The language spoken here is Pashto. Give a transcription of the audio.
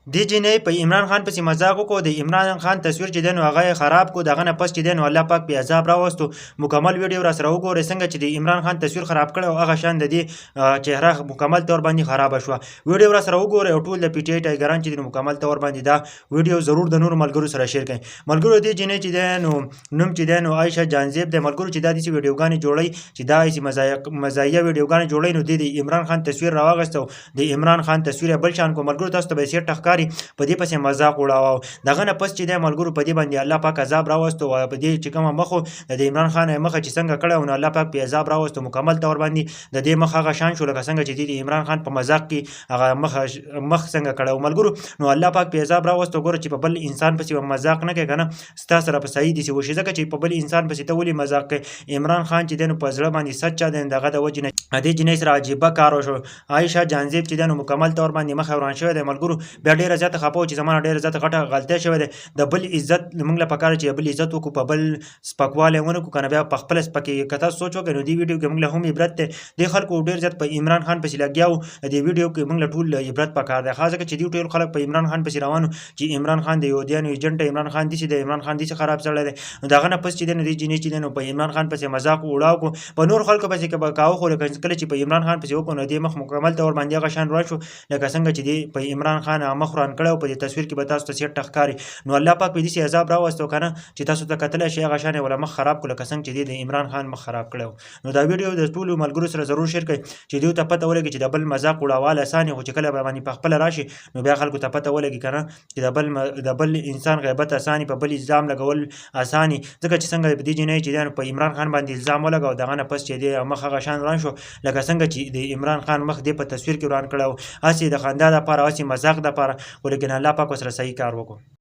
دې جینۍ په عمران خان پسې مذاق وکړو. د عمران خان تصویر چې دی نو هغه یې خراب کړو. دغه نه پس چې دی نو الله پاک پې عذاب راوستو. مکمل ویډیو راسره وګورئ څنګه چې د عمران خان تصویر خراب کړی او هغه شان د دې چهره مکمل طور باندې خرابه شوه. ویډیو راسره وګورئ او ټول د پی ټی آی ټایګران چې دي نو مکمل طور باندې دا ویډیو ضرور د نورو ملګرو سره شیر کړئ. ملګرو دې جینۍ چې دی نو نوم چې دی نو عایشه جانزیب دی. ملګرو چې دا داسې ویډیوګانې جوړوي چې دا داسې مزاحیه ویډیوګانې جوړوي نو دې د عمران خان تصویر راواغسته او د عمران خان تصویر بل شان کو. ملګرو تاسو ته به سیټ ښکاري په دې پسې مذاق وړاوه. دغه نه پس چې دی ملګرو په دې باندې الله پاک عذاب راوستو او په دې چې کومه مخ د عمران خان مخه چې څنګه کړی نو الله پاک پې عذاب راوستو. مکمل طور باندې د دې مخ هغه شان شو لکه څنګه چې د عمران خان په مذاق کې هغه مخ څنګه کړی. ملګرو نو الله پاک پې عذاب راوستو. ګوره چې په بل انسان پسې مذاق نه کوې که نه ستا سره په صحیح داسې وشي ځکه چې په بل انسان پسې ته ولې مذاق کوې. عمران خان چې دی نو په زړه باندې سچا دی دغه د وجې نه دې جینۍ سره عجیبه کار وشو. عایشه جانزیب چې دی نو مکمل طور باندې مخ وران شوی دی. ملګرو بیا ډېره زیاته خفه وه چې زما نه ډېره زیاته غټه غلطۍ شوې ده. د بل عزت موږ له پکار چې بل عزت وکړو په بل سپکوالی ونه کړو که نه بیا په خپله سپکې که تاسو سوچ وکړئ نو دې ویډیو کې موږ له هم عبرت دی. دې خلکو ډېر زیات په عمران خان پسې لګیا وو. دې ویډیو کې موږ له ټول عبرت پکار دی خاص ځکه چې دې ټول خلک په عمران خان پسې روان وو چې عمران خان د یهودیانو ایجنټ عمران خان داسې دی عمران خان داسې خراب سړی دی. نو د هغه نه پس چې دی نو دې جینۍ چې دی نو په عمران خان پسې مذاق وړاو کړو. په نور خلکو پسې که به کاوه خو لکه کله چې په عمران خان پسې وکړو نو دې مخ مکمل طور باندې هغه شان روان شو لکه څنګه چې دې په عمران خان مخ وران کړی او په دې تصویر کې به تاسو ته سیټ ښکاري. نو الله پاک په داسې عذاب راوستو که نه چې تاسو ته کتلی شئ هغه شان یې ولا مخ خراب کړو لکه څنګه چې دې د عمران خان مخ خراب کړی و. نو دا ویډیو د ټولو ملګرو سره ضرور شیر کړئ چې دوی ته پته ولګي چې د بل مذاق وړاول اسان خو چې کله باندې په خپله راشي نو بیا خلکو ته پته ولګي که نه چې د بل انسان غیبت اساني په بل الزام لګول اساني ځکه چې څنګه په دې جینۍ چې دی نو په عمران خان باندې الزام ولګاو. دغه نه پس چې دی مخ هغه شان وران شو لکه څنګه چې د عمران خان مخ دې په تصویر کې وران کړی و. هسې د خندا دپاره هسې مذاق دپاره خو لیکن الله پاک ورسره صحیح کار وکړو.